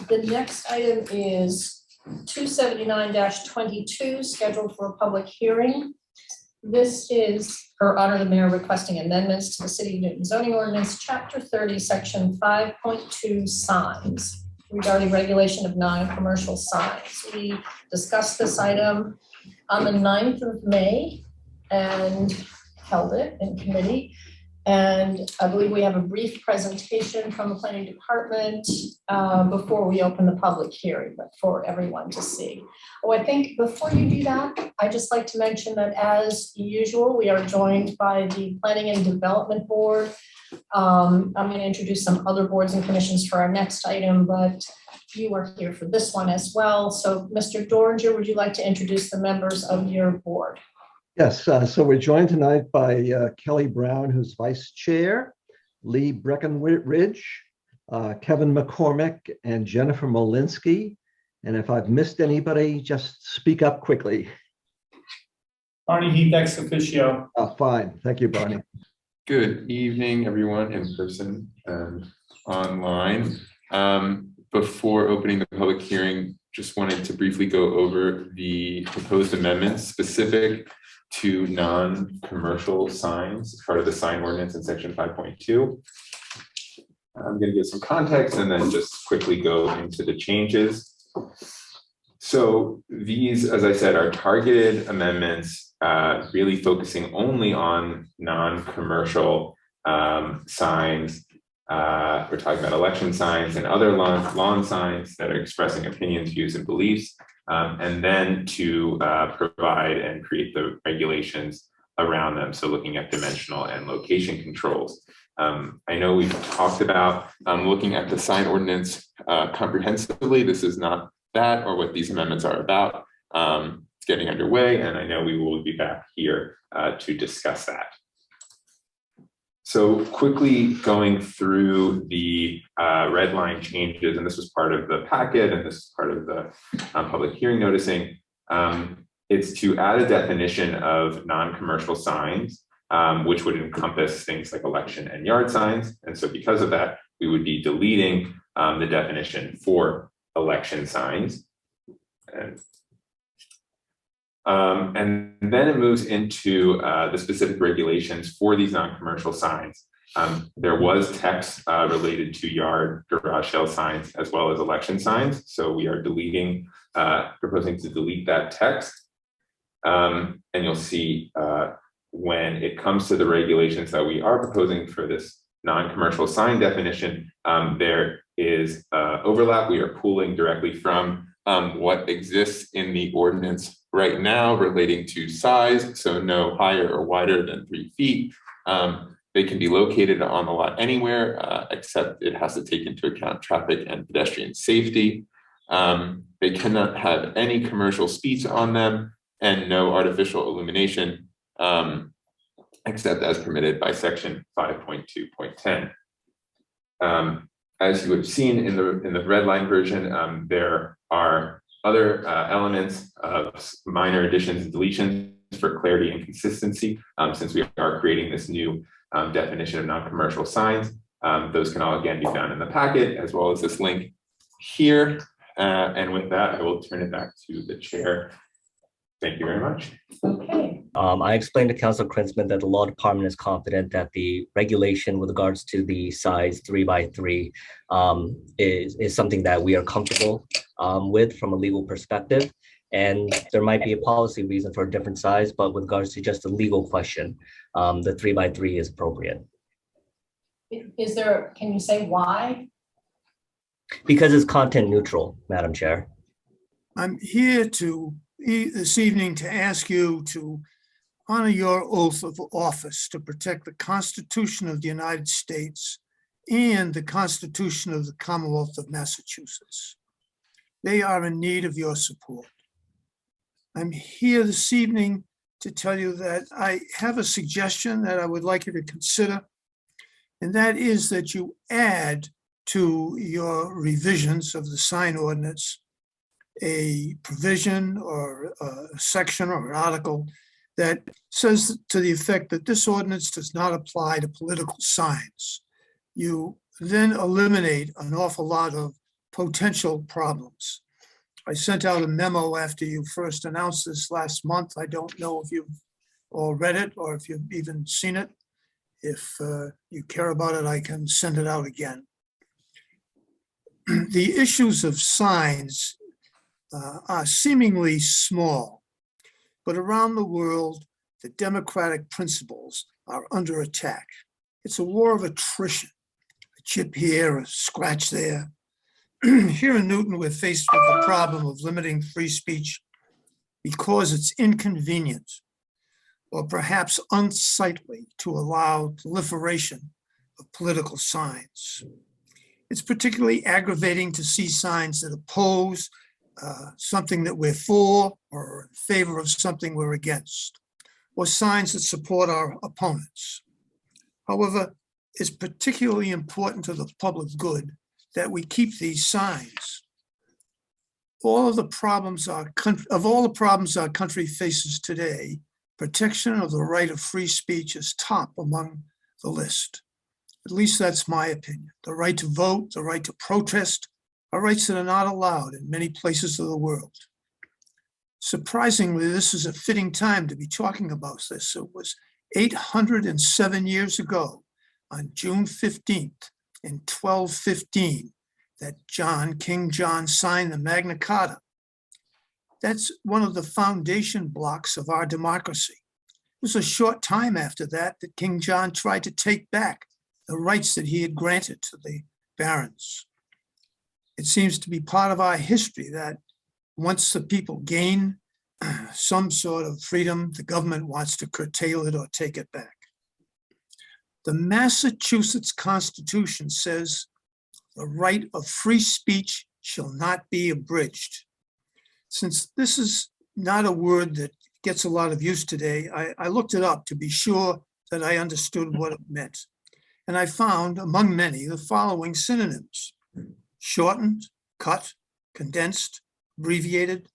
The next item is 279-22, scheduled for a public hearing. This is for honor the mayor requesting amendments to the City of Newton zoning ordinance, Chapter 30, Section 5.2 signs regarding regulation of non-commercial signs. We discussed this item on the 9th of May and held it in committee. And I believe we have a brief presentation from the planning department before we open the public hearing, but for everyone to see. Oh, I think before you do that, I'd just like to mention that as usual, we are joined by the Planning and Development Board. I'm going to introduce some other boards and commissions for our next item, but you are here for this one as well. So Mr. Doringer, would you like to introduce the members of your board? Yes, so we're joined tonight by Kelly Brown, who's vice chair, Lee Breckenridge, Kevin McCormick, and Jennifer Molinsky. And if I've missed anybody, just speak up quickly. Barney Heath, ex officio. Fine, thank you, Barney. Good evening, everyone in person and online. Before opening the public hearing, just wanted to briefly go over the proposed amendments specific to non-commercial signs as part of the sign ordinance in section 5.2. I'm going to give some context and then just quickly go into the changes. So these, as I said, are targeted amendments, really focusing only on non-commercial signs. We're talking about election signs and other lawn signs that are expressing opinions, views, and beliefs. And then to provide and create the regulations around them. So looking at dimensional and location controls. I know we've talked about looking at the sign ordinance comprehensively. This is not that or what these amendments are about. It's getting underway, and I know we will be back here to discuss that. So quickly going through the red line changes, and this was part of the packet and this is part of the public hearing noticing, it's to add a definition of non-commercial signs, which would encompass things like election and yard signs. And so because of that, we would be deleting the definition for election signs. And then it moves into the specific regulations for these non-commercial signs. There was text related to yard, garage sale signs, as well as election signs. So we are proposing to delete that text. And you'll see when it comes to the regulations that we are proposing for this non-commercial sign definition, there is overlap. We are pulling directly from what exists in the ordinance right now relating to size, so no higher or wider than 3 feet. They can be located on the lot anywhere, except it has to take into account traffic and pedestrian safety. They cannot have any commercial speech on them and no artificial illumination, except as permitted by section 5.2.10. As you have seen in the red line version, there are other elements of minor additions and deletions for clarity and consistency, since we are creating this new definition of non-commercial signs. Those can all again be found in the packet, as well as this link here. And with that, I will turn it back to the chair. Thank you very much. Okay. I explained to Councilor Krinsman that the law department is confident that the regulation with regards to the size 3x3 is something that we are comfortable with from a legal perspective. And there might be a policy reason for a different size, but with regards to just a legal question, the 3x3 is appropriate. Can you say why? Because it's content neutral, Madam Chair. I'm here this evening to ask you to honor your oath of office to protect the Constitution of the United States and the Constitution of the Commonwealth of Massachusetts. They are in need of your support. I'm here this evening to tell you that I have a suggestion that I would like you to consider, and that is that you add to your revisions of the sign ordinance a provision or a section or an article that says to the effect that this ordinance does not apply to political signs. You then eliminate an awful lot of potential problems. I sent out a memo after you first announced this last month. I don't know if you've all read it or if you've even seen it. If you care about it, I can send it out again. The issues of signs are seemingly small, but around the world, the democratic principles are under attack. It's a war of attrition, a chip here, a scratch there. Here in Newton, we're faced with the problem of limiting free speech because it's inconvenient or perhaps unsightly to allow proliferation of political signs. It's particularly aggravating to see signs that oppose something that we're for or in favor of something we're against, or signs that support our opponents. However, it's particularly important to the public good that we keep these signs. Of all the problems our country faces today, protection of the right of free speech is top among the list. At least that's my opinion. The right to vote, the right to protest, are rights that are not allowed in many places of the world. Surprisingly, this is a fitting time to be talking about this. It was 807 years ago, on June 15th, in 1215, that King John signed the Magna Carta. That's one of the foundation blocks of our democracy. It was a short time after that that King John tried to take back the rights that he had granted to the barons. It seems to be part of our history that once the people gain some sort of freedom, the government wants to curtail it or take it back. The Massachusetts Constitution says the right of free speech shall not be abridged. Since this is not a word that gets a lot of use today, I looked it up to be sure that I understood what it meant. And I found, among many, the following synonyms: shortened, cut, condensed, abbreviated,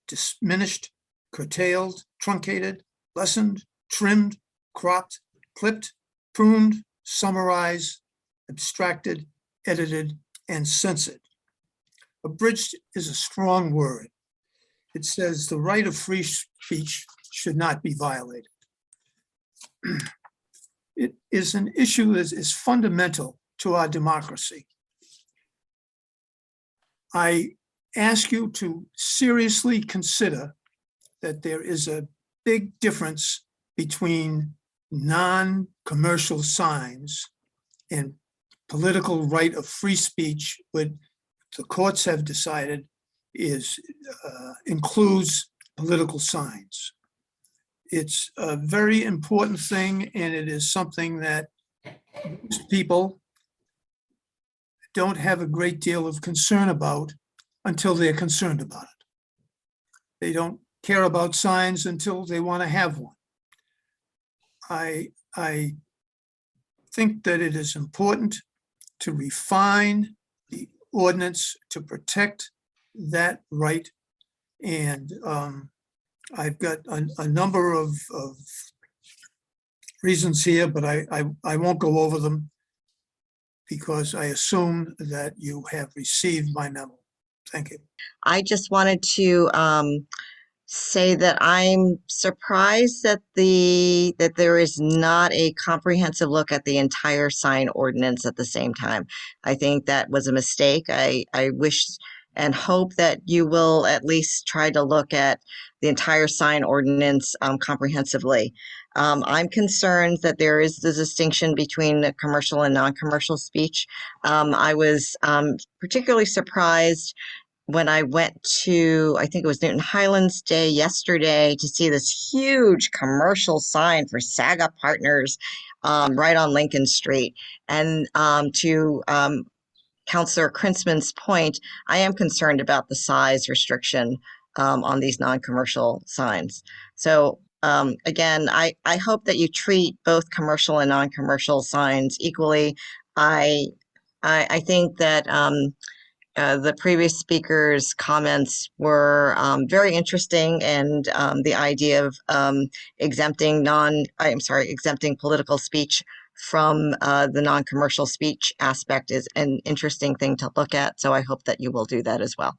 diminished, curtailed, truncated, lessened, trimmed, cropped, clipped, pruned, summarized, abstracted, edited, and censored. Abridged is a strong word. It says the right of free speech should not be violated. It is an issue that is fundamental to our democracy. I ask you to seriously consider that there is a big difference between non-commercial signs and political right of free speech, what the courts have decided includes political signs. It's a very important thing, and it is something that most people don't have a great deal of concern about until they're concerned about it. They don't care about signs until they want to have one. I think that it is important to refine the ordinance to protect that right. And I've got a number of reasons here, but I won't go over them because I assume that you have received my memo. Thank you. I just wanted to say that I'm surprised that there is not a comprehensive look at the entire sign ordinance at the same time. I think that was a mistake. I wish and hope that you will at least try to look at the entire sign ordinance comprehensively. I'm concerned that there is the distinction between commercial and non-commercial speech. I was particularly surprised when I went to, I think it was Newton Highlands Day yesterday, to see this huge commercial sign for Saga Partners right on Lincoln Street. And to Councillor Krinsman's point, I am concerned about the size restriction on these non-commercial signs. So again, I hope that you treat both commercial and non-commercial signs equally. I think that the previous speaker's comments were very interesting, and the idea of exempting exempting political speech from the non-commercial speech aspect is an interesting thing to look at. So I hope that you will do that as well.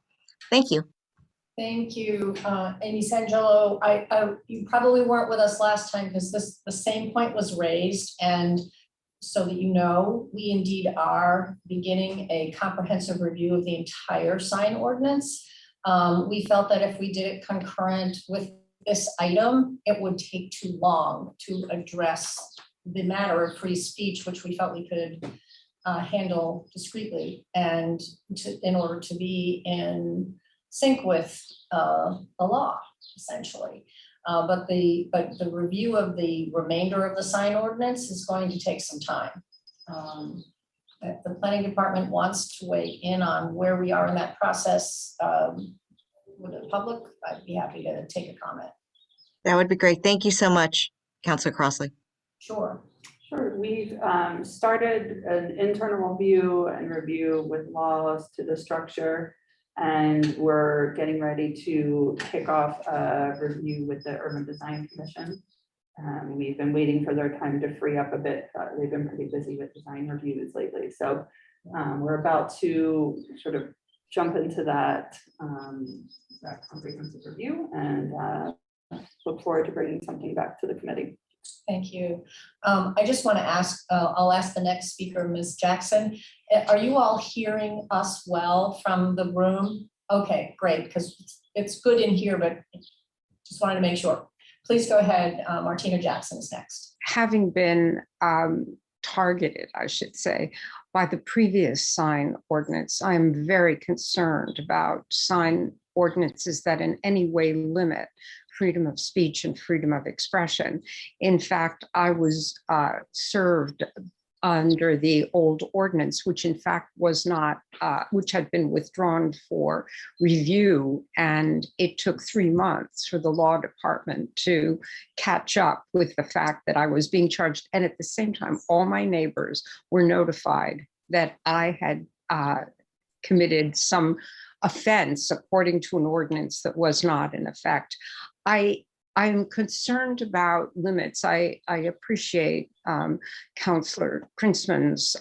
Thank you. Thank you, Amy Sangelo. You probably weren't with us last time because the same point was raised, and so that you know, we indeed are beginning a comprehensive review of the entire sign ordinance. We felt that if we did it concurrent with this item, it would take too long to address the matter of free speech, which we felt we could handle discreetly and in order to be in sync with the law, essentially. But the review of the remainder of the sign ordinance is going to take some time. If the planning department wants to weigh in on where we are in that process with the public, I'd be happy to take a comment. That would be great. Thank you so much, Councilor Crossley. Sure. Sure, we've started an internal review with laws to the structure, and we're getting ready to kick off a review with the Urban Design Commission. We've been waiting for their time to free up a bit. They've been pretty busy with design reviews lately. So we're about to sort of jump into that comprehensive review and look forward to bringing something back to the committee. Thank you. I just want to ask, I'll ask the next speaker, Ms. Jackson. Are you all hearing us well from the room? Okay, great, because it's good in here, but just wanted to make sure. Please go ahead, Martina Jackson is next. Having been targeted, I should say, by the previous sign ordinance, I am very concerned about sign ordinances that in any way limit freedom of speech and freedom of expression. In fact, I was served under the old ordinance, which in fact was not, which had been withdrawn for review. And it took 3 months for the law department to catch up with the fact that I was being charged. And at the same time, all my neighbors were notified that I had committed some offense according to an ordinance that was not in effect. I'm concerned about limits. I appreciate Councillor Krinsman's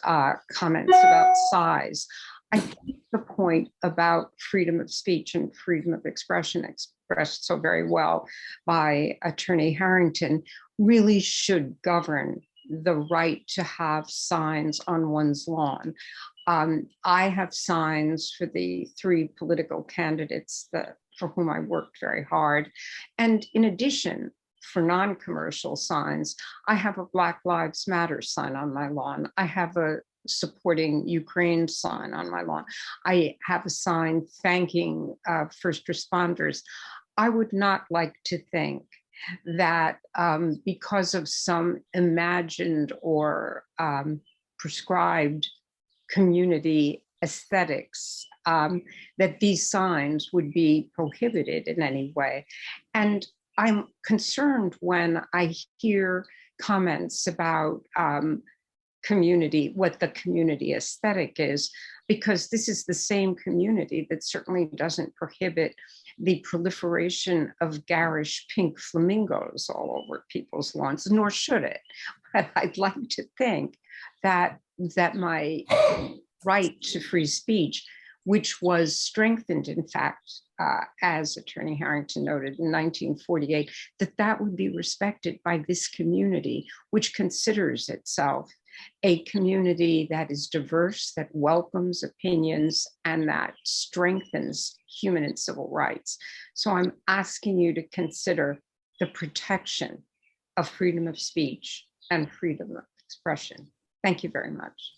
comments about size. I think the point about freedom of speech and freedom of expression expressed so very well by Attorney Harrington really should govern the right to have signs on one's lawn. I have signs for the 3 political candidates for whom I worked very hard. And in addition, for non-commercial signs, I have a Black Lives Matter sign on my lawn. I have a supporting Ukraine sign on my lawn. I have a sign thanking first responders. I would not like to think that because of some imagined or prescribed community aesthetics, that these signs would be prohibited in any way. And I'm concerned when I hear comments about community, what the community aesthetic is, because this is the same community that certainly doesn't prohibit the proliferation of garish pink flamingos all over people's lawns, nor should it. But I'd like to think that my right to free speech, which was strengthened, in fact, as Attorney Harrington noted in 1948, that would be respected by this community, which considers itself a community that is diverse, that welcomes opinions, and that strengthens human and civil rights. So I'm asking you to consider the protection of freedom of speech and freedom of expression. Thank you very much.